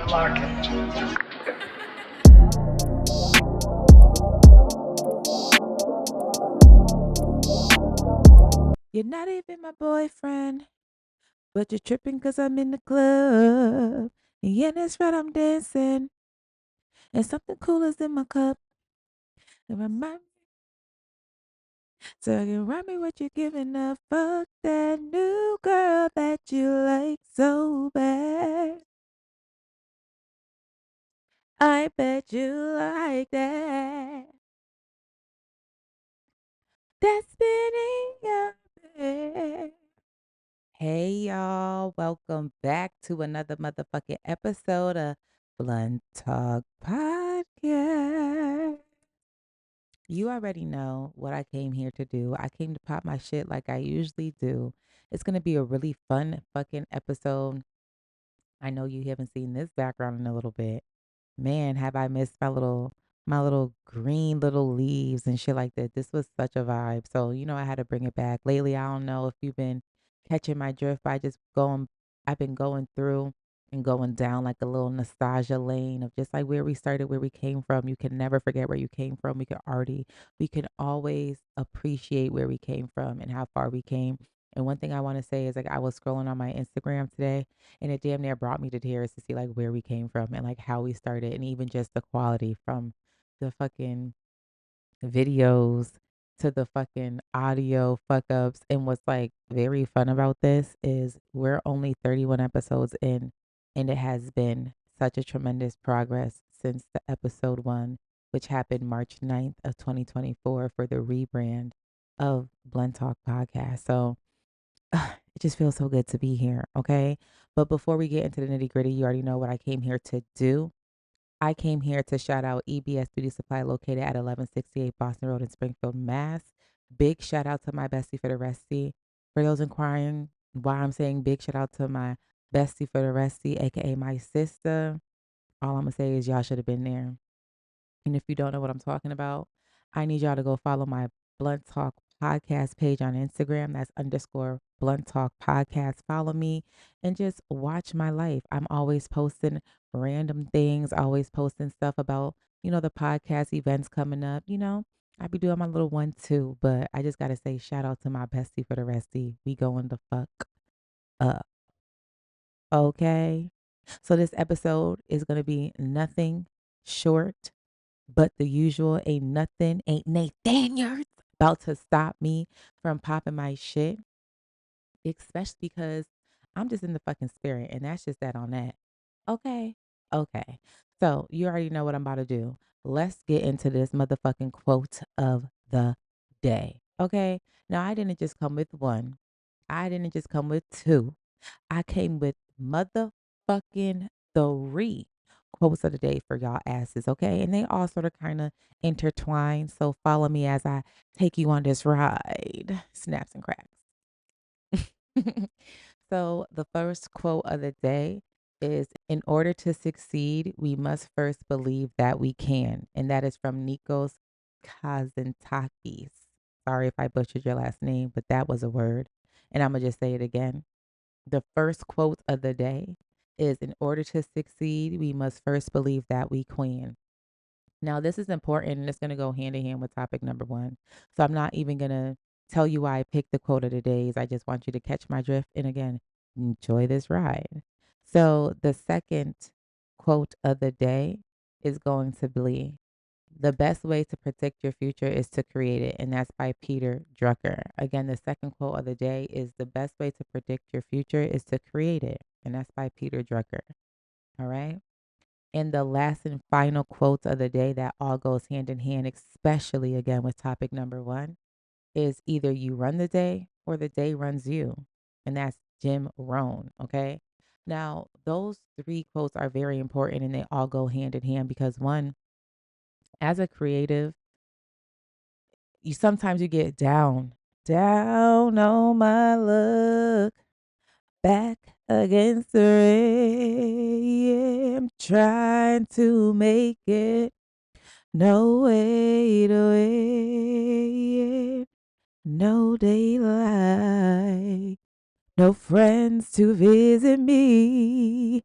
market. You're not even my boyfriend, but you're tripping 'cause I'm in the club. And yeah, that's right, I'm dancing. And something cool is in my cup. And remind so you remind me what you're giving up. Fuck that new girl that you like so bad. I bet you like that. That's been in your bed. Hey y'all, welcome back to another motherfucking episode of Blunt Talk Podcast. You already know what I came here to do. I came to pop my shit like I usually do. It's going to be a really fun fucking episode. I know you haven't seen this background in a little bit. Man, have I missed my little green little leaves and shit like that. This was such a vibe. So, I had to bring it back. Lately, I don't know if you've been catching my drift, but I've been going through and going down like a little nostalgia lane of just like where we started, where we came from. You can never forget where you came from. We can always appreciate where we came from and how far we came. And one thing I want to say is like I was scrolling on my Instagram today and it damn near brought me to tears to see like where we came from and like how we started and even just the quality from the fucking videos to the fucking audio fuck ups. And what's like very fun about this is we're only 31 episodes in and it has been such a tremendous progress since the episode one, which happened March 9th of 2024 for the rebrand of Blend Talk Podcast. So it just feels so good to be here. Okay. But before we get into the nitty gritty, you already know what I came here to do. I came here to shout out EBS Beauty Supply located at 1168 Boston Road in Springfield, Mass. Big shout out to my bestie for the restie. For those inquiring why I'm saying big shout out to my bestie for the restie, aka my sister. All I'm gonna say is y'all should have been there. And if you don't know what I'm talking about, I need y'all to go follow my Blunt Talk podcast page on Instagram. That's underscore Blunt Talk podcast. Follow me and just watch my life. I'm always posting random things, always posting stuff about, the podcast events coming up. I be doing my little one too, but I just got to say shout out to my bestie for the restie. We going the fuck up. Okay. So this episode is going to be nothing short but the usual. Ain't nothing, ain't Nathaniel about to stop me from popping my shit, especially because I'm just in the fucking spirit and that's just that on that. Okay. Okay. So you already know what I'm about to do. Let's get into this motherfucking quote of the day. Okay. Now, I didn't just come with one, I didn't just come with two. I came with motherfucking three quotes of the day for y'all asses, okay? And they all sort of kind of intertwine. So follow me as I take you on this ride. Snaps and cracks. So the first quote of the day is in order to succeed, we must first believe that we can. And that is from Nikos Kazantakis. Sorry if I butchered your last name, but that was a word. And I'm going to just say it again. The first quote of the day is in order to succeed, we must first believe that we can. Now, this is important and it's going to go hand in hand with topic number one. So I'm not even going to tell you why I picked the quote of the days. I just want you to catch my drift and again, enjoy this ride. So the second quote of the day is going to be the best way to predict your future is to create it. And that's by Peter Drucker. Again, the second quote of the day is the best way to predict your future is to create it. And that's by Peter Drucker. All right. And the last and final quote of the day that all goes hand in hand, especially again with topic number one, is either you run the day or the day runs you. And that's Jim Rohn. Okay. Now, those three quotes are very important and they all go hand in hand because one, as a creative, you sometimes you get down on my luck, back against the rain. Yeah, I'm trying to make it. No way to wait. No daylight. No friends to visit me.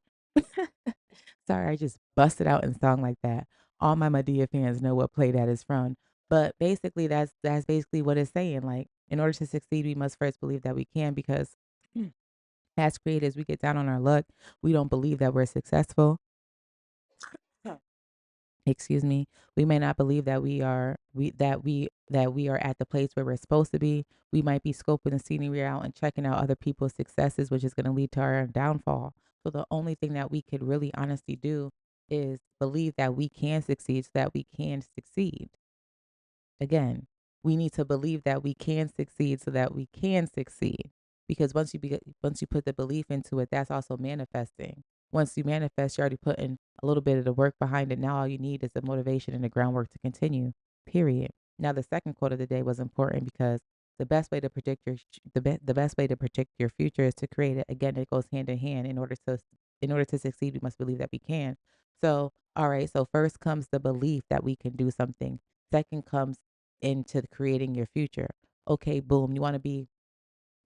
sorry I just busted out in song like that. All my Madea fans know what play that is from. But basically, that's basically what it's saying. Like, in order to succeed, we must first believe that we can because as creatives, we get down on our luck. We don't believe that we're successful. Excuse me. We may not believe that we are at the place where we're supposed to be. We might be scoping the scenery out and checking out other people's successes, which is going to lead to our downfall. So the only thing that we could really honestly do is believe that we can succeed so that we can succeed. Again, we need to believe that we can succeed so that we can succeed. Because once you put the belief into it, that's also manifesting. Once you manifest, you're already putting a little bit of the work behind it. Now all you need is the motivation and the groundwork to continue. Period. Now the second quote of the day was important because the best way to predict your future is to create it. Again, it goes hand in hand. In order to succeed, we must believe that we can. So, all right. So first comes the belief that we can do something. Second comes into creating your future. Okay, boom, you want to be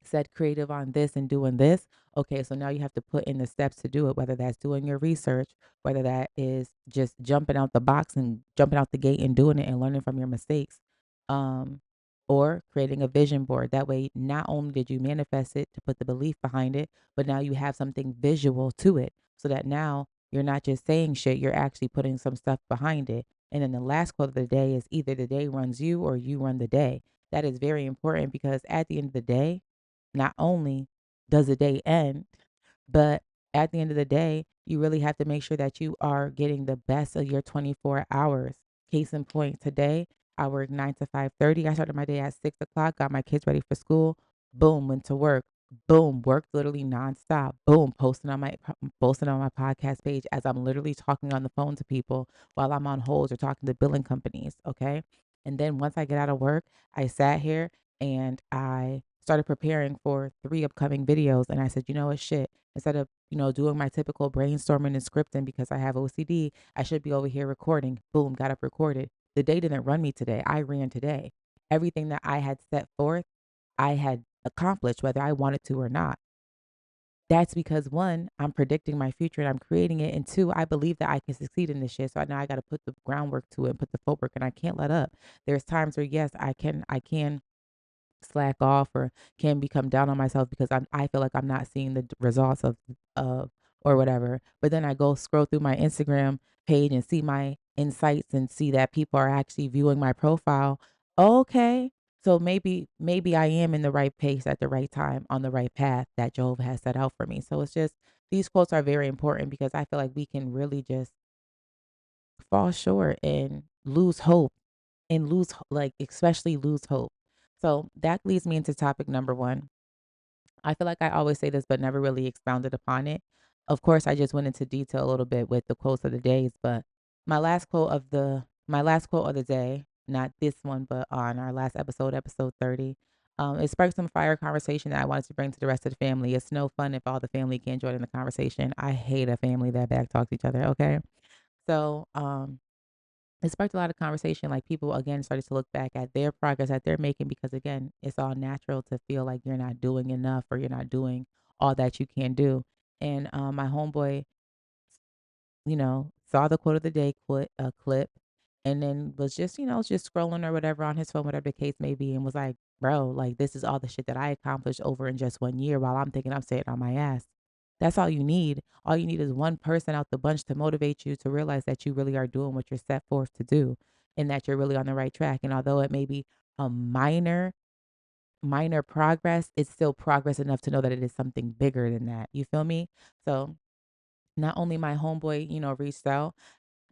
said creative on this and doing this. Okay, so now you have to put in the steps to do it, whether that's doing your research, whether that is just jumping out the box and jumping out the gate and doing it and learning from your mistakes. Um, or creating a vision board. That way, not only did you manifest it to put the belief behind it, but now you have something visual to it so that now you're not just saying shit, you're actually putting some stuff behind it. And then the last quote of the day is either the day runs you or you run the day. That is very important because at the end of the day, not only does the day end, but at the end of the day, you really have to make sure that you are getting the best of your 24 hours. Case in point, today I work 9 to 5:30. I started my day at 6 o'clock, got my kids ready for school. Boom, went to work. Boom, worked literally nonstop. Boom, posting on my podcast page as I'm literally talking on the phone to people while I'm on holds or talking to billing companies. Okay. And then once I get out of work, I sat here and I started preparing for 3 upcoming videos. And I said, you know what, shit, instead of, doing my typical brainstorming and scripting because I have OCD, I should be over here recording. Boom, got up recorded. The day didn't run me today. I ran today. Everything that I had set forth, I had accomplished, whether I wanted to or not. That's because one, I'm predicting my future and I'm creating it. And two, I believe that I can succeed in this shit. So now I got to put the groundwork to it and put the footwork and I can't let up. There's times where yes, I can slack off or can become down on myself because I feel like I'm not seeing the results of or whatever. But then I go scroll through my Instagram page and see my insights and see that people are actually viewing my profile. Okay. So maybe I am in the right pace at the right time on the right path that Jehovah has set out for me. So it's just these quotes are very important because I feel like we can really just fall short and lose hope and like especially lose hope. So that leads me into topic number one. I feel like I always say this, but never really expounded upon it. Of course, I just went into detail a little bit with the quotes of the days, but my last quote of the day, not this one, but on our last episode, episode 30. It sparked some fire conversation that I wanted to bring to the rest of the family. It's no fun if all the family can't join in the conversation. I hate a family that back talks each other. Okay. So it sparked a lot of conversation. Like people again started to look back at their progress that they're making because again, it's all natural to feel like you're not doing enough or you're not doing all that you can do. And my homeboy, saw the quote of the day clip and then was just, just scrolling or whatever on his phone, whatever the case may be, and was like, bro, like this is all the shit that I accomplished over in just 1 year while I'm thinking I'm sitting on my ass. That's all you need. All you need is one person out the bunch to motivate you to realize that you really are doing what you're set forth to do and that you're really on the right track. And although it may be a minor progress, it's still progress enough to know that it is something bigger than that. You feel me? So not only my homeboy, reached out,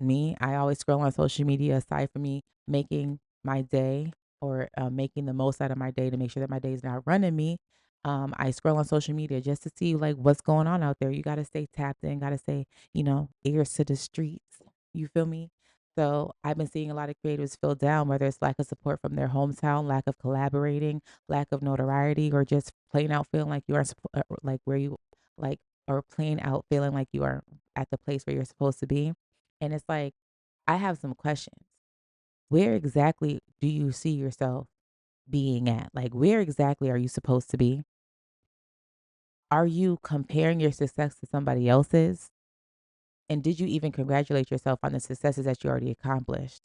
I always scroll on social media aside from me making my day or making the most out of my day to make sure that my day is not running me. I scroll on social media just to see like what's going on out there. You got to stay tapped in, got to stay, ears to the streets. You feel me? So I've been seeing a lot of creators feel down, whether it's lack of support from their hometown, lack of collaborating, lack of notoriety, or just plain out feeling like you aren't like where you like, or plain out feeling like you are at the place where you're supposed to be. And it's like, I have some questions. Where exactly do you see yourself being at? Like, where exactly are you supposed to be? Are you comparing your success to somebody else's? And did you even congratulate yourself on the successes that you already accomplished?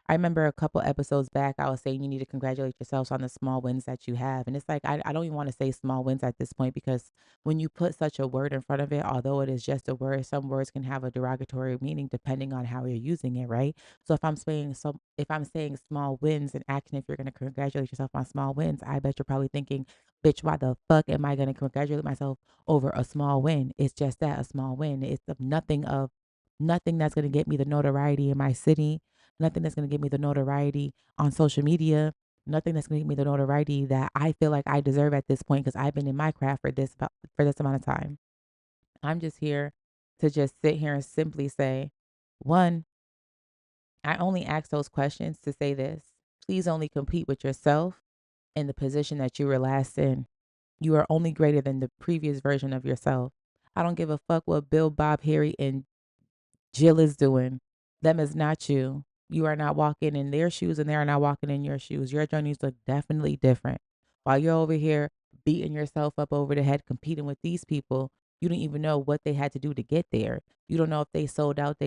I remember a couple episodes back, I was saying you need to congratulate yourselves on the small wins that you have. And it's like, I don't even want to say small wins at this point because when you put such a word in front of it, although it is just a word, some words can have a derogatory meaning depending on how you're using it, right? So if I'm saying small wins and asking if you're going to congratulate yourself on small wins, I bet you're probably thinking, bitch, why the fuck am I going to congratulate myself over a small win? It's just that, a small win. It's of nothing that's going to get me the notoriety in my city, nothing that's going to give me the notoriety on social media, nothing that's going to give me the notoriety that I feel like I deserve at this point because I've been in my craft for this amount of time. I'm just here to just sit here and simply say, one, I only ask those questions to say this. Please only compete with yourself in the position that you were last in. You are only greater than the previous version of yourself. I don't give a fuck what Bill, Bob, Harry, and Jill is doing. Them is not you. You are not walking in their shoes and they are not walking in your shoes. Your journeys look definitely different. While you're over here beating yourself up over the head, competing with these people, you don't even know what they had to do to get there. You don't know if they sold out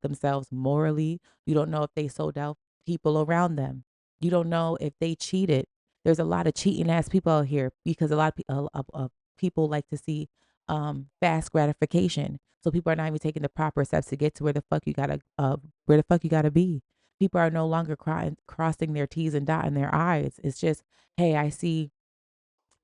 themselves morally. You don't know if they sold out people around them. You don't know if they cheated. There's a lot of cheating ass people out here because a lot of people like to see fast gratification. So people are not even taking the proper steps to get to where the fuck you gotta be. People are no longer crossing their T's and dotting their I's. It's just, hey, I see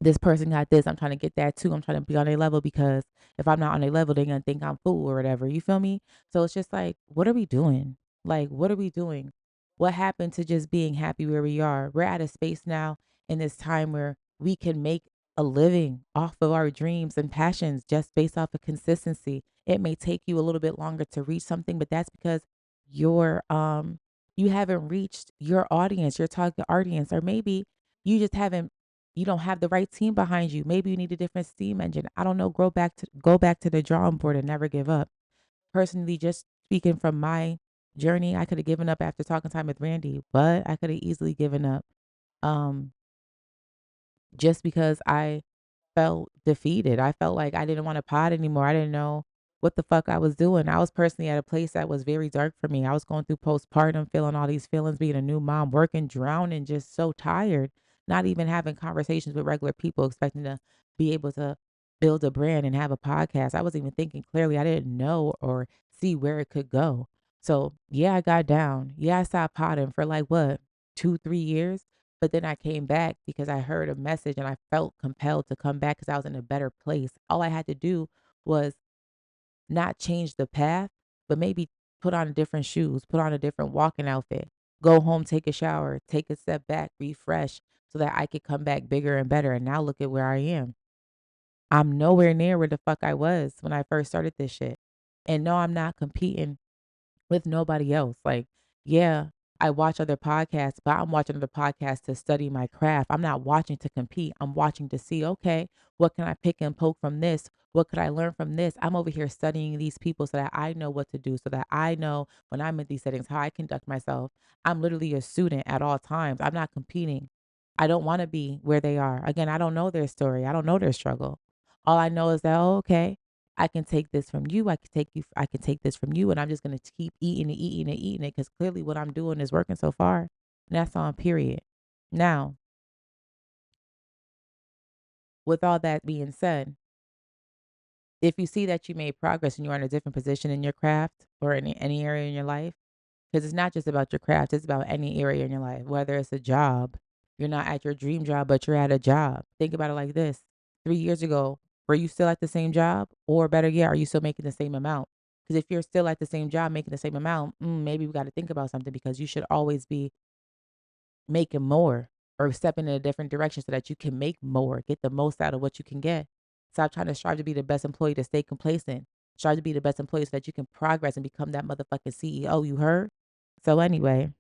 this person got this. I'm trying to get that too. I'm trying to be on a level because if I'm not on a level, they're gonna think I'm fool or whatever. You feel me? So it's just like, what are we doing? Like, what are we doing? What happened to just being happy where we are? We're at a space now in this time where we can make a living off of our dreams and passions just based off of consistency. It may take you a little bit longer to reach something, but that's because you're you haven't reached your audience, your target audience, or maybe you don't have the right team behind you. Maybe you need a different steam engine. I don't know. Go back to the drawing board and never give up. Personally, just speaking from my journey, I could have given up after talking time with Randy, but I could have easily given up. Um, just because I felt defeated. I felt like I didn't want to pod anymore. I didn't know what the fuck I was doing. I was personally at a place that was very dark for me. I was going through postpartum, feeling all these feelings, being a new mom, working, drowning, just so tired, not even having conversations with regular people, expecting to be able to build a brand and have a podcast. I wasn't even thinking clearly. I didn't know or see where it could go. So, yeah, I got down. Yeah, I stopped potting for like what, 2, 3 years? But then I came back because I heard a message and I felt compelled to come back because I was in a better place. All I had to do was not change the path, but maybe put on different shoes, put on a different walking outfit, go home, take a shower, take a step back, refresh so that I could come back bigger and better. And now look at where I am. I'm nowhere near where the fuck I was when I first started this shit. And no, I'm not competing with nobody else. Like, yeah, I watch other podcasts, but I'm watching other podcasts to study my craft. I'm not watching to compete. I'm watching to see, okay, what can I pick and poke from this? What could I learn from this? I'm over here studying these people so that I know what to do, so that I know when I'm in these settings how I conduct myself. I'm literally a student at all times. I'm not competing. I don't want to be where they are. Again, I don't know their story. I don't know their struggle. All I know is that, oh, okay, I can take this from you. I can take this from you. And I'm just going to keep eating and eating and eating it because clearly what I'm doing is working so far. And that's on period. Now, with all that being said, if you see that you made progress and you're in a different position in your craft or in any area in your life, because it's not just about your craft, it's about any area in your life, whether it's a job, you're not at your dream job, but you're at a job. Think about it like this: 3 years ago, were you still at the same job? Or better yet, are you still making the same amount? Because if you're still at the same job making the same amount, maybe we got to think about something because you should always be making more or stepping in a different direction so that you can make more, get the most out of what you can get. Stop trying to strive to be the best employee to stay complacent. Strive to be the best employee so that you can progress and become that motherfucking CEO. You heard? So anyway,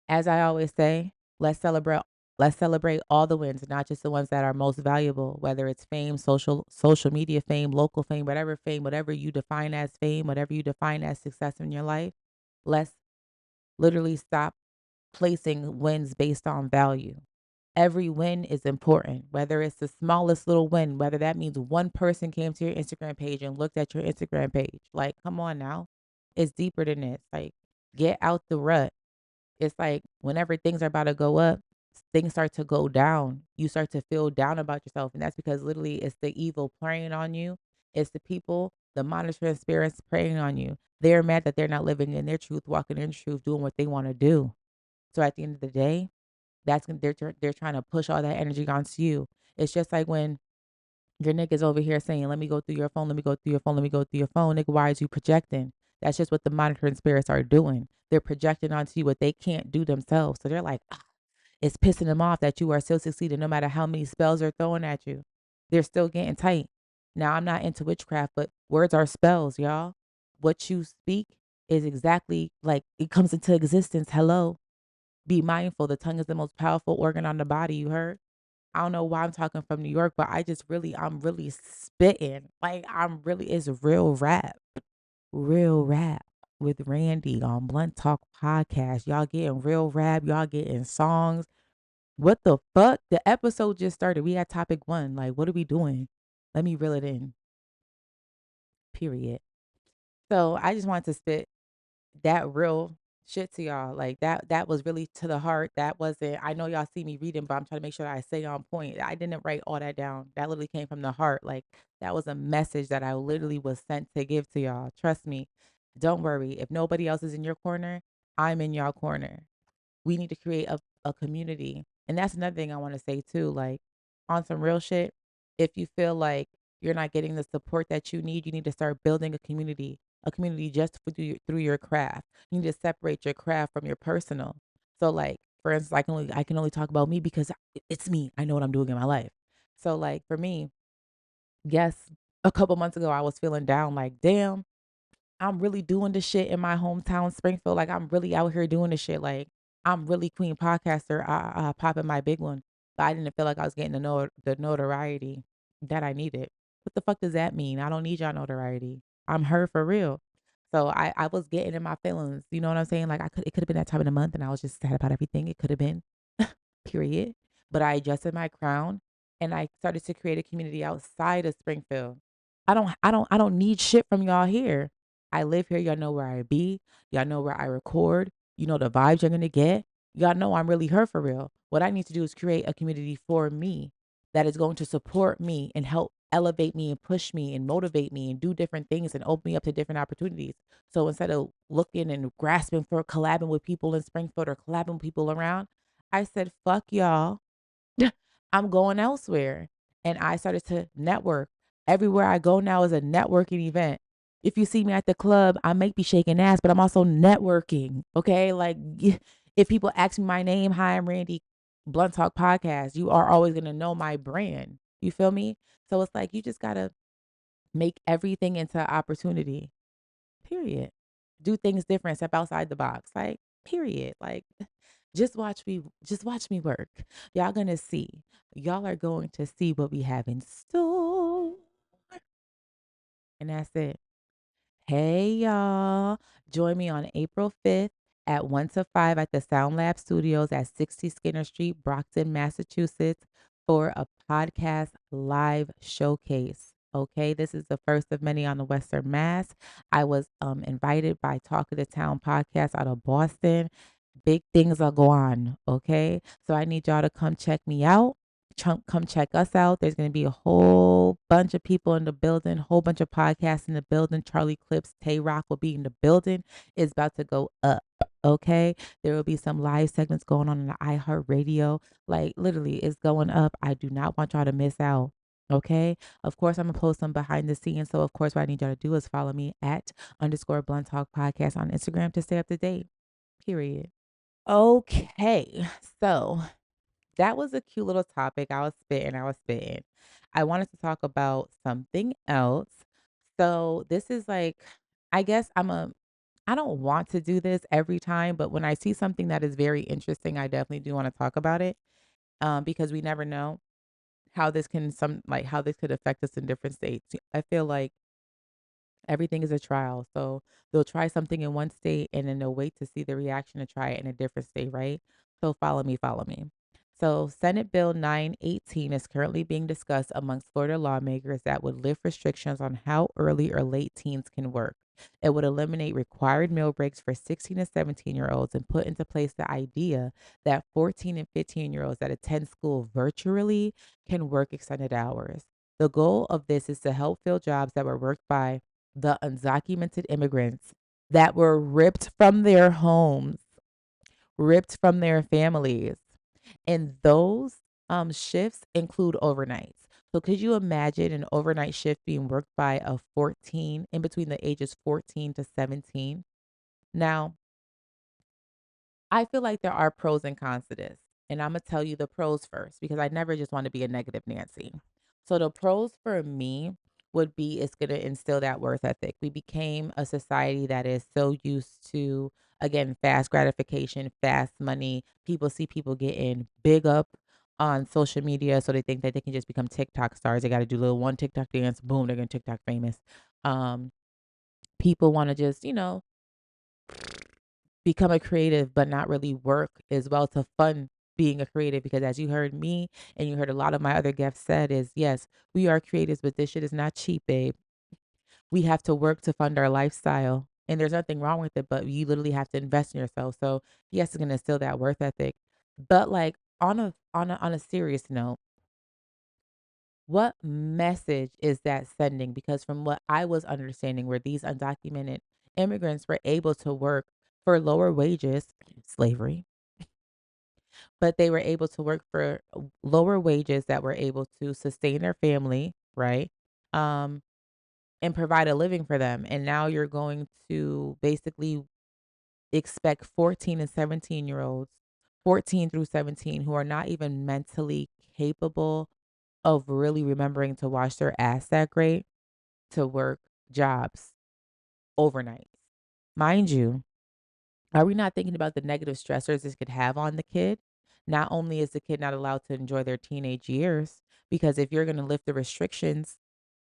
as I always say, let's celebrate let's celebrate all the wins, not just the ones that are most valuable, whether it's fame, social media fame, local fame, whatever you define as fame, whatever you define as success in your life. Let's literally stop placing wins based on value. Every win is important, whether it's the smallest little win, whether that means one person came to your Instagram page and looked at your Instagram page. Like, come on now. It's deeper than this. Like, get out the rut. It's like whenever things are about to go up, things start to go down. You start to feel down about yourself. And that's because literally it's the evil preying on you. It's the people, the monitoring spirits preying on you. They're mad that they're not living in their truth, walking in truth, doing what they want to do. So at the end of the day, they're trying to push all that energy onto you. It's just like when your niggas over here saying, "Let me go through your phone, let me go through your phone, let me go through your phone." Nigga, why is you projecting? That's just what the monitoring spirits are doing. They're projecting onto you what they can't do themselves. So they're like, "Ah," it's pissing them off that you are still succeeding no matter how many spells they're throwing at you. They're still getting tight. Now, I'm not into witchcraft, but words are spells, y'all. What you speak is exactly like it comes into existence. Hello. Be mindful. The tongue is the most powerful organ on the body. You heard? I don't know why I'm talking from New York, but I'm really spitting. Like it's real rap with Randy on Blunt Talk Podcast. Y'all getting real rap. Y'all getting songs. What the fuck? The episode just started. We had topic one. Like, what are we doing? Let me reel it in. Period. So I just wanted to spit that real shit to y'all. Like that was really to the heart. That wasn't I know y'all see me reading, but I'm trying to make sure that I stay on point. I didn't write all that down. That literally came from the heart. Like that was a message that I literally was sent to give to y'all. Trust me. Don't worry. If nobody else is in your corner, I'm in y'all corner. We need to create a community. And that's another thing I want to say too. Like on some real shit, if you feel like you're not getting the support that you need to start building a community just for through your craft. You need to separate your craft from your personal. So like for instance, I can only talk about me because it's me. I know what I'm doing in my life. So like for me, yes, a couple months ago I was feeling down like damn, I'm really doing this shit in my hometown, Springfield. Like I'm really out here doing this shit. Like I'm really queen podcaster. I popping my big one, but I didn't feel like I was getting the notoriety that I needed. What the fuck does that mean? I don't need y'all notoriety. I'm her for real. So I was getting in my feelings. You know what I'm saying? Like it could have been that time of the month, and I was just sad about everything. It could have been, period. But I adjusted my crown, and I started to create a community outside of Springfield. I don't need shit from y'all here. I live here. Y'all know where I be. Y'all know where I record. You know the vibes you're gonna get. Y'all know I'm really her for real. What I need to do is create a community for me that is going to support me and help elevate me and push me and motivate me and do different things and open me up to different opportunities. So instead of looking and grasping for collabing with people in Springfield or collabing with people around, I said, fuck y'all. I'm going elsewhere. And I started to network. Everywhere I go now is a networking event. If you see me at the club, I might be shaking ass, but I'm also networking. Okay. Like if people ask me my name, hi, I'm Randy, Blunt Talk Podcast, you are always going to know my brand. You feel me? So it's like you just got to make everything into an opportunity. Period. Do things different, step outside the box. Like, period. Like just watch me work. Y'all gonna see. Y'all are going to see what we have in store. And that's it. Hey y'all. Join me on April 5th at 1 to 5 at the Sound Lab Studios at 60 Skinner Street, Brockton, Massachusetts for a podcast live showcase. Okay, this is the first of many on the Western Mass. I was invited by Talk of the Town podcast out of Boston. Big things are going on, okay? So I need y'all to come check me out. Come check us out. There's going to be a whole bunch of people in the building, whole bunch of podcasts in the building. Charlie Clips, Tay Rock will be in the building. It's about to go up, okay? There will be some live segments going on in the iHeartRadio. Like literally, it's going up. I do not want y'all to miss out. Okay. Of course, I'm gonna post some behind the scenes. So, of course, what I need y'all to do is follow me at underscore Blunt Talk Podcast on Instagram to stay up to date. Period. Okay, so that was a cute little topic. I was spitting. I wanted to talk about something else. So this is like, I guess I don't want to do this every time, but when I see something that is very interesting, I definitely do want to talk about it. Because we never know how this could affect us in different states. I feel like everything is a trial. So they'll try something in one state and then they'll wait to see the reaction to try it in a different state, right? So follow me, follow me. So, Senate Bill 918 is currently being discussed amongst Florida lawmakers that would lift restrictions on how early or late teens can work. It would eliminate required meal breaks for 16 and 17-year-olds and put into place the idea that 14 and 15-year-olds that attend school virtually can work extended hours. The goal of this is to help fill jobs that were worked by the undocumented immigrants that were ripped from their families. And those shifts include overnights. So could you imagine an overnight shift being worked by a 14 in between the ages 14 to 17? Now, I feel like there are pros and cons to this. And I'm going to tell you the pros first because I never just want to be a negative Nancy. So the pros for me would be it's going to instill that worth ethic. We became a society that is so used to, again, fast gratification, fast money. People see people getting big up on social media. So they think that they can just become TikTok stars. They got to do a little one TikTok dance, boom, they're going to TikTok famous. Um, People want to just, become a creative but not really work as well to fund being a creative because as you heard me and you heard a lot of my other guests said is yes, we are creatives, but this shit is not cheap, babe. We have to work to fund our lifestyle. And there's nothing wrong with it, but you literally have to invest in yourself. So yes, it's gonna instill that worth ethic. But like on a serious note, what message is that sending? Because from what I was understanding, where these undocumented immigrants were able to work for lower wages, slavery, but they were able to work for lower wages that were able to sustain their family, right? Um, and provide a living for them. And now you're going to basically expect 14 and 17-year-olds, 14 through 17, who are not even mentally capable of really remembering to wash their ass that great to work jobs overnight. Mind you, are we not thinking about the negative stressors this could have on the kid? Not only is the kid not allowed to enjoy their teenage years, because if you're going to lift the restrictions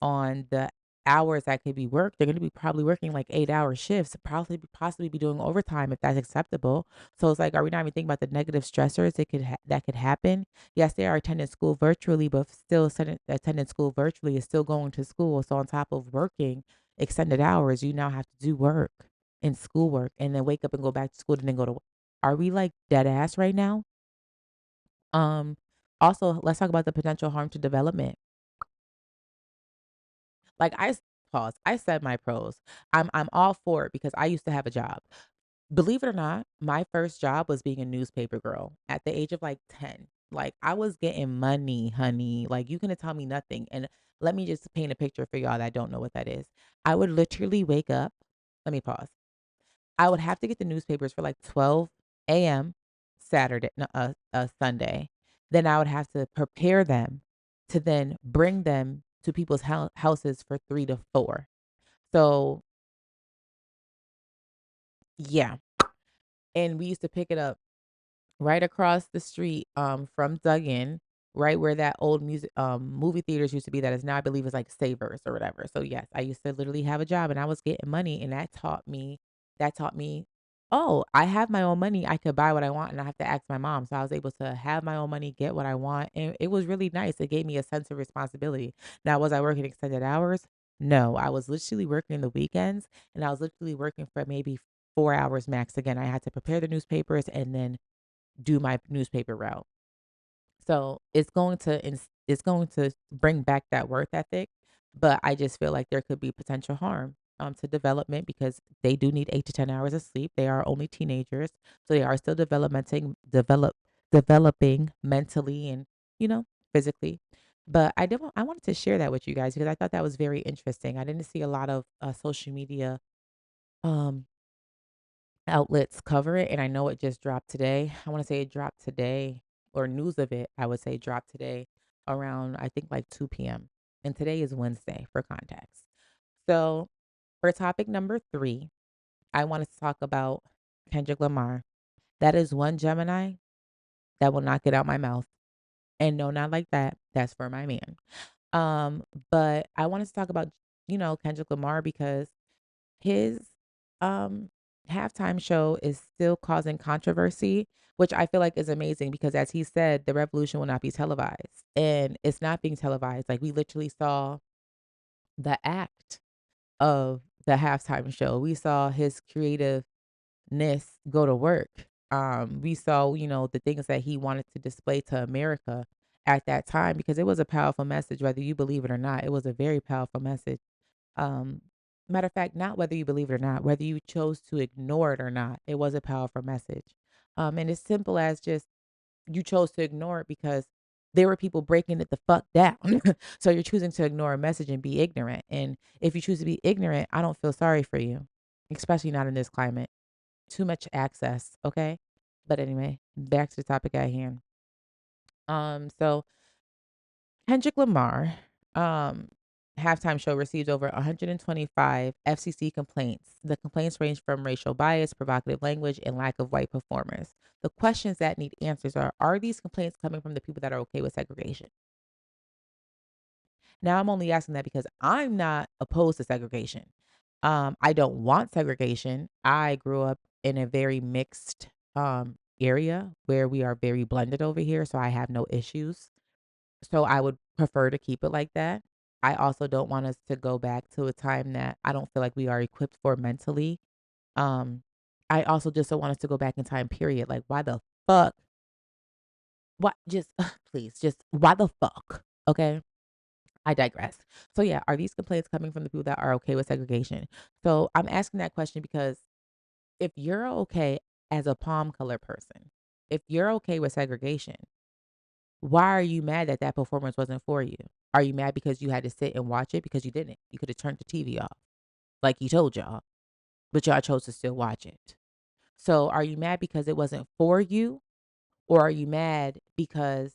on the hours that could be worked, they're going to be probably working like 8 hour shifts, probably possibly be doing overtime if that's acceptable. So it's like, are we not even thinking about the negative stressors that could happen? Yes, they are attending school virtually, but still attending school virtually is still going to school. So on top of working extended hours, you now have to do work and schoolwork and then wake up and go back to school and then go to work. Are we like dead ass right now? Um, Also, let's talk about the potential harm to development. Like pause. I said my pros. I'm all for it because I used to have a job. Believe it or not, my first job was being a newspaper girl at the age of like 10. Like I was getting money, honey. Like you couldn't tell me nothing. And let me just paint a picture for y'all that don't know what that is. I would literally wake up. Let me pause. I would have to get the newspapers for like 12 a.m. Saturday, no, Sunday. Then I would have to prepare them to then bring them to people's houses for 3 to 4. So yeah, and we used to pick it up right across the street from Duggan, right where that old music movie theaters used to be that is now I believe is like Savers or whatever. So yes, I used to literally have a job and I was getting money and that taught me, oh, I have my own money. I could buy what I want and I have to ask my mom. So I was able to have my own money, get what I want. And it was really nice. It gave me a sense of responsibility. Now, was I working extended hours? No, I was literally working the weekends and I was literally working for maybe 4 hours max. Again, I had to prepare the newspapers and then do my newspaper route. So it's going to bring back that work ethic, but I just feel like there could be potential harm to development because they do need 8 to 10 hours of sleep. They are only teenagers, so they are still developing mentally and physically. But I wanted to share that with you guys because I thought that was very interesting. I didn't see a lot of social media um outlets cover it, and I know it just dropped today. I wanna say it dropped today, or news of it, I would say dropped today around, I think, like 2 p.m., and today is Wednesday for context. So, for topic number 3, I wanted to talk about Kendrick Lamar. That is one Gemini that will not get out my mouth, and no, not like that, that's for my man. But I wanted to talk about, Kendrick Lamar because his, um halftime show is still causing controversy, which I feel like is amazing because as he said, the revolution will not be televised. And it's not being televised. Like we literally saw the act of the halftime show. We saw his creativeness go to work. We saw, the things that he wanted to display to America at that time because it was a powerful message, whether you believe it or not. It was a very powerful message. Um, Matter of fact, not whether you believe it or not, whether you chose to ignore it or not, it was a powerful message. And it's simple as just you chose to ignore it because there were people breaking it the fuck down. So you're choosing to ignore a message and be ignorant. And if you choose to be ignorant, I don't feel sorry for you, especially not in this climate. Too much access. Okay. But anyway, back to the topic at hand. So Kendrick Lamar, um, halftime show received over 125 FCC complaints. The complaints range from racial bias, provocative language, and lack of white performers. The questions that need answers are these complaints coming from the people that are okay with segregation? Now, I'm only asking that because I'm not opposed to segregation. I don't want segregation. I grew up in a very mixed area where we are very blended over here, so I have no issues. So I would prefer to keep it like that. I also don't want us to go back to a time that I don't feel like we are equipped for mentally. Um, I also just don't want us to go back in time, period. Like, why the fuck? What? Just please, just why the fuck? Okay. I digress. So yeah, are these complaints coming from the people that are okay with segregation? So I'm asking that question because if you're okay as a palm color person, if you're okay with segregation, why are you mad that that performance wasn't for you? Are you mad because you had to sit and watch it? Because you didn't. You could have turned the TV off, like he told y'all, but y'all chose to still watch it. So are you mad because it wasn't for you? Or are you mad because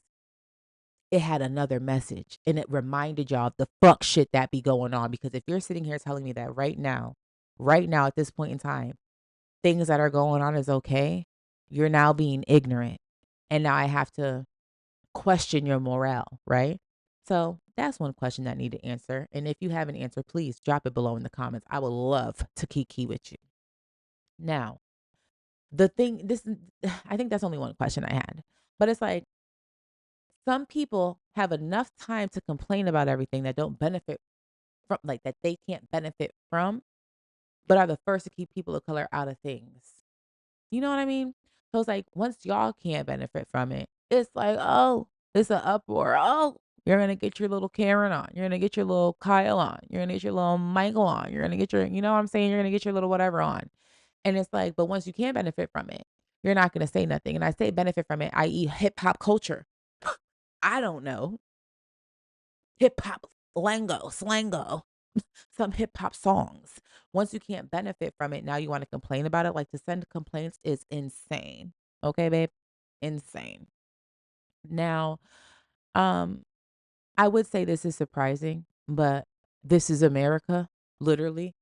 it had another message and it reminded y'all of the fuck shit that be going on? Because if you're sitting here telling me that right now at this point in time, things that are going on is okay, you're now being ignorant. And now I have to question your morale, right? So that's one question that I need to answer. And if you have an answer, please drop it below in the comments. I would love to kiki with you. Now, the thing, I think that's only one question I had, but it's like some people have enough time to complain about everything that don't benefit from, like that they can't benefit from, but are the first to keep people of color out of things. You know what I mean? So it's like once y'all can't benefit from it, it's like, oh, it's an uproar. Oh, you're gonna get your little Karen on. You're gonna get your little Kyle on. You're gonna get your little Michael on. You're gonna get your, you know what I'm saying? You're gonna get your little whatever on. And it's like, but once you can benefit from it, you're not gonna say nothing. And I say benefit from it, i.e., hip hop culture. I don't know. Hip hop lingo, slango, some hip hop songs. Once you can't benefit from it, now you want to complain about it. Like to send complaints is insane. Okay, babe? Insane. Now, um, I would say this is surprising, but this is America, literally,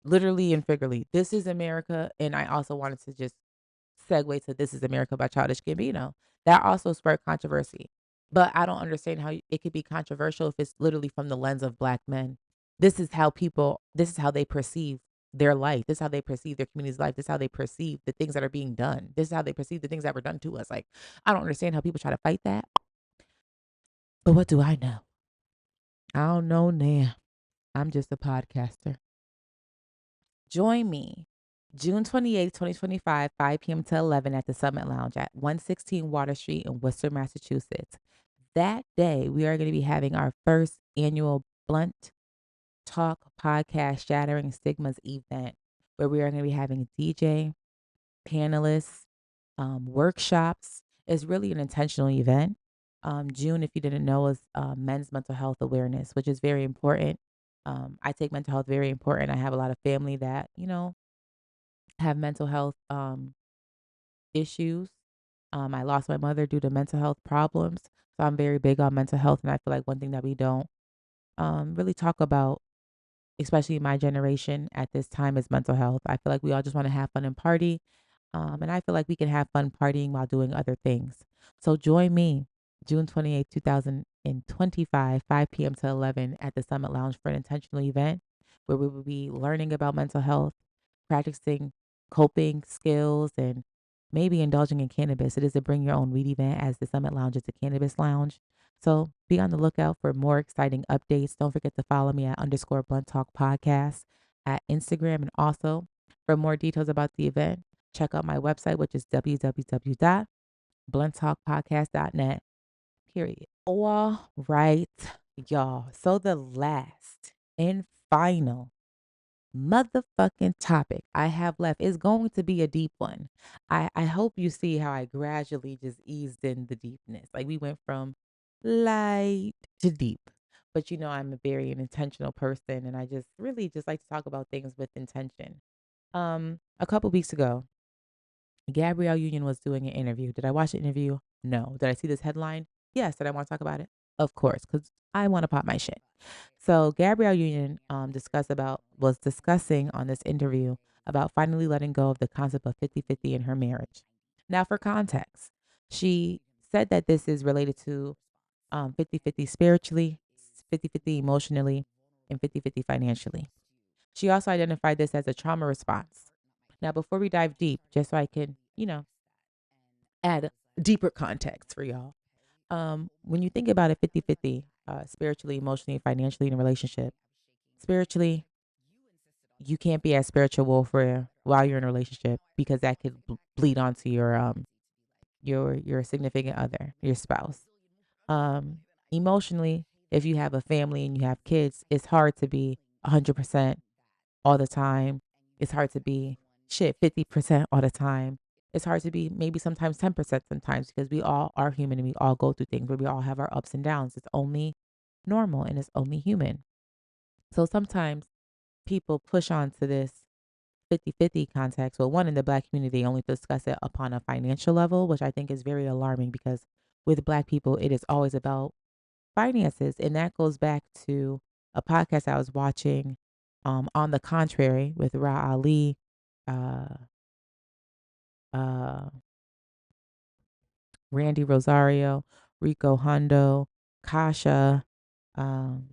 literally and figuratively. This is America. And I also wanted to just segue to This Is America by Childish Gambino. That also sparked controversy. But I don't understand how it could be controversial if it's literally from the lens of black men. This is how they perceive their life. This is how they perceive their community's life. This is how they perceive the things that are being done. This is how they perceive the things that were done to us. Like, I don't understand how people try to fight that. But what do I know? I don't know now. I'm just a podcaster. Join me June 28th, 2025, 5 p.m. to 11 at the Summit Lounge at 116 Water Street in Worcester, Massachusetts. That day, we are going to be having our first annual Blunt Talk Podcast Shattering Stigmas event where we are going to be having a DJ, panelists, workshops. It's really an intentional event. June, if you didn't know, is Men's Mental Health Awareness, which is very important. I take mental health very important. I have a lot of family that, have mental health issues. I lost my mother due to mental health problems. So I'm very big on mental health. And I feel like one thing that we don't really talk about, especially my generation at this time, is mental health. I feel like we all just want to have fun and party. And I feel like we can have fun partying while doing other things. So join me June 28th, 2025, 5 p.m. to 11 at the Summit Lounge for an intentional event where we will be learning about mental health, practicing coping skills, and maybe indulging in cannabis. It is a bring your own weed event as the Summit Lounge is a cannabis lounge. So be on the lookout for more exciting updates. Don't forget to follow me at underscore Blunt Talk Podcast at Instagram. And also for more details about the event, check out my website, which is www.blunttalkpodcast.net. Period. All right, y'all. So the last and final motherfucking topic I have left is going to be a deep one. I hope you see how I gradually just eased in the deepness. Like we went from light to deep. But I'm a very intentional person, and I just really just like to talk about things with intention. A couple weeks ago, Gabrielle Union was doing an interview. Did I watch the interview? No. Did I see this headline? Yes. Did I want to talk about it? Of course, because I want to pop my shit. So Gabrielle Union was discussing on this interview about finally letting go of the concept of 50-50 in her marriage. Now, for context, she said that this is related to 50-50 spiritually, 50-50 emotionally, and 50-50 financially. She also identified this as a trauma response. Now, before we dive deep, just so I can, add deeper context for y'all. When you think about it 50-50, spiritually, emotionally, financially in a relationship, spiritually, you can't be at spiritual warfare while you're in a relationship because that could bleed onto your significant other, your spouse. Emotionally, if you have a family and you have kids, it's hard to be 100% all the time. It's hard to be 50% all the time. It's hard to be maybe sometimes 10% sometimes because we all are human and we all go through things where we all have our ups and downs. It's only normal and it's only human. So sometimes people push on to this 50-50 context. Well, one, in the black community, they only discuss it upon a financial level, which I think is very alarming because with black people, it is always about finances. And that goes back to a podcast I was watching, on the contrary, with Ra Ali, uh, uh, Randy Rosario, Rico Hondo, Kasha. Um,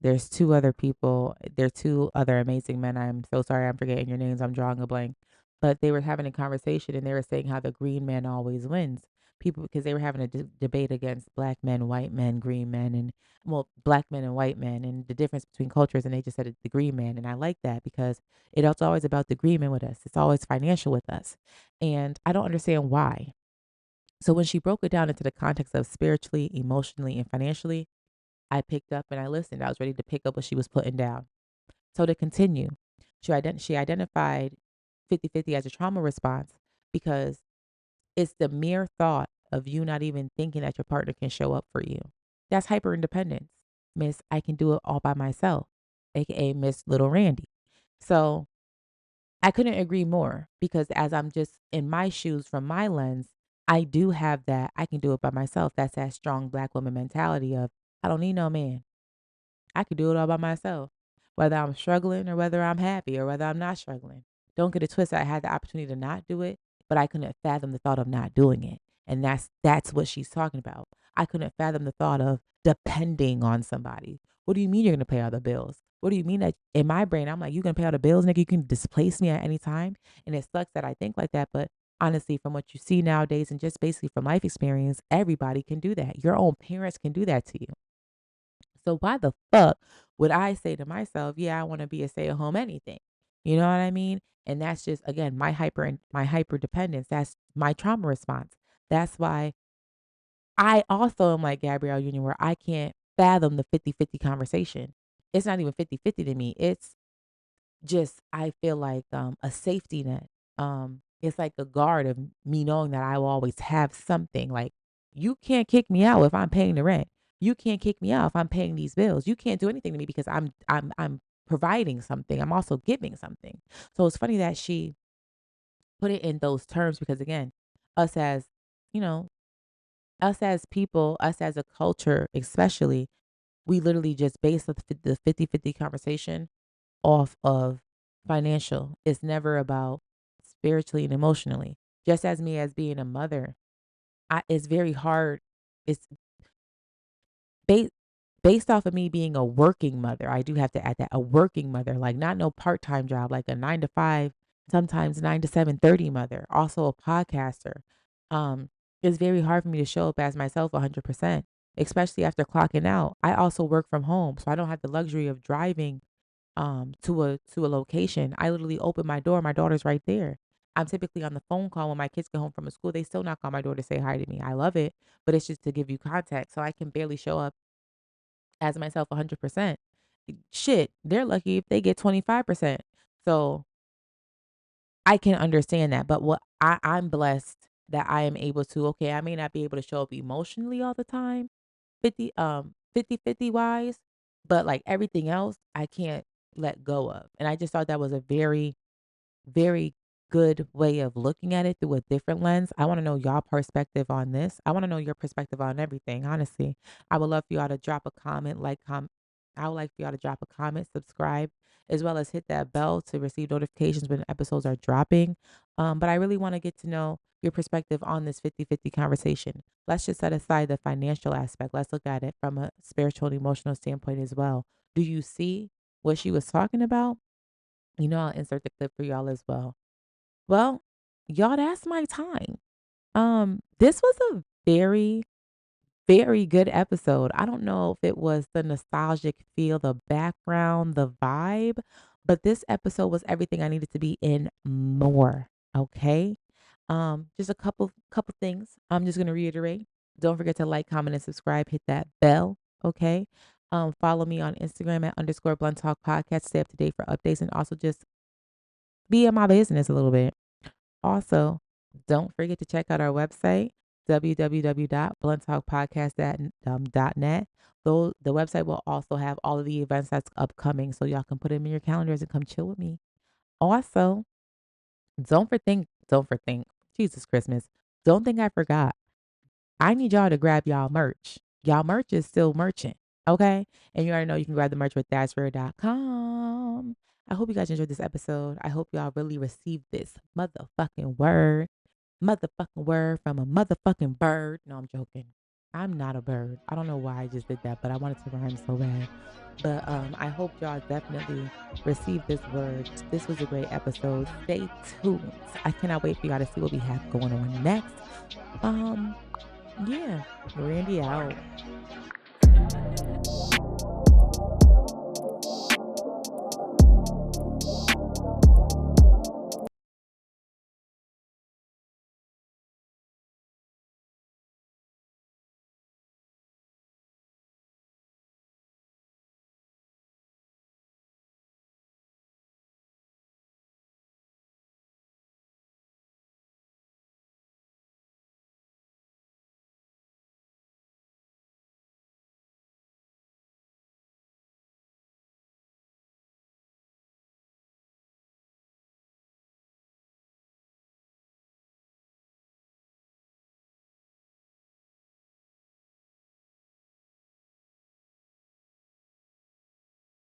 There's 2 other people. There are 2 other amazing men. I'm so sorry I'm forgetting your names. I'm drawing a blank. But they were having a conversation and they were saying how the green man always wins. People, because they were having a debate against black men, white men, green men, and well, black men and white men, and the difference between cultures. And they just said it's the green man. And I like that because it's always about the green man with us. It's always financial with us. And I don't understand why. So when she broke it down into the context of spiritually, emotionally, and financially, I picked up and I listened. I was ready to pick up what she was putting down. So to continue, she identified 50-50 as a trauma response because it's the mere thought of you not even thinking that your partner can show up for you. That's hyper independence. Miss, I can do it all by myself, aka Miss Little Randy. So I couldn't agree more because as I'm just in my shoes from my lens, I do have that. I can do it by myself. That's that strong black woman mentality of I don't need no man. I could do it all by myself, whether I'm struggling or whether I'm happy or whether I'm not struggling. Don't get it twisted. I had the opportunity to not do it, but I couldn't fathom the thought of not doing it. And that's what she's talking about. I couldn't fathom the thought of depending on somebody. What do you mean you're gonna pay all the bills? What do you mean that in my brain, I'm like, you gonna pay all the bills, nigga? You can displace me at any time. And it sucks that I think like that, but honestly, from what you see nowadays and just basically from life experience, everybody can do that. Your own parents can do that to you. So why the fuck would I say to myself, yeah, I want to be a stay-at-home anything? You know what I mean? And that's just again my hyper dependence. That's my trauma response. That's why I also am like Gabrielle Union where I can't fathom the 50-50 conversation. It's not even 50-50 to me. It's just I feel like a safety net. It's like a guard of me knowing that I will always have something. Like you can't kick me out if I'm paying the rent. You can't kick me out if I'm paying these bills. You can't do anything to me because I'm providing something. I'm also giving something. So it's funny that she put it in those terms because again, us as you know, us as people, us as a culture, especially, we literally just base the 50-50 conversation off of financial. It's never about spiritually and emotionally. Just as me as being a mother, it's very hard. It's based off of me being a working mother, I do have to add that, a working mother, like not no part-time job, like a 9 to 5, sometimes 9 to 7:30 mother, also a podcaster. Um, it's very hard for me to show up as myself 100%, especially after clocking out. I also work from home, so I don't have the luxury of driving to a location. I literally open my door, my daughter's right there. I'm typically on the phone call when my kids get home from school. They still knock on my door to say hi to me. I love it, but it's just to give you context. So I can barely show up as myself 100%. Shit, they're lucky if they get 25%. So I can understand that. But I'm blessed that I am able to, okay, I may not be able to show up emotionally all the time, 50 wise, but like everything else, I can't let go of. And I just thought that was a very very good way of looking at it through a different lens. I want to know y'all perspective on this. I want to know your perspective on everything, honestly. I would love for y'all to drop a comment, I would like for y'all to drop a comment, subscribe, as well as hit that bell to receive notifications when episodes are dropping. But I really want to get to know your perspective on this 50-50 conversation. Let's just set aside the financial aspect. Let's look at it from a spiritual and emotional standpoint as well. Do you see what she was talking about? I'll insert the clip for y'all as well. Well, y'all, that's my time. This was a very, very good episode. I don't know if it was the nostalgic feel, the background, the vibe, but this episode was everything I needed to be in more. Okay. Just a couple things. I'm just gonna reiterate. Don't forget to like, comment, and subscribe. Hit that bell. Okay. Follow me on Instagram at underscore Blunt Talk Podcast. Stay up to date for updates and also just be in my business a little bit. Also, don't forget to check out our website, www.blunttalkpodcast.net. Though the website will also have all of the events that's upcoming, so y'all can put them in your calendars and come chill with me. Also, don't forthink, Jesus Christmas. Don't think I forgot. I need y'all to grab y'all merch. Y'all merch is still merchant, okay? And you already know you can grab the merch with that'srare.com. I hope you guys enjoyed this episode. I hope y'all really received this motherfucking word from a motherfucking bird. No, I'm joking. I'm not a bird. I don't know why I just did that, but I wanted to rhyme so bad. But I hope y'all definitely received this word. This was a great episode. Stay tuned. I cannot wait for y'all to see what we have going on next. Yeah, Randy out.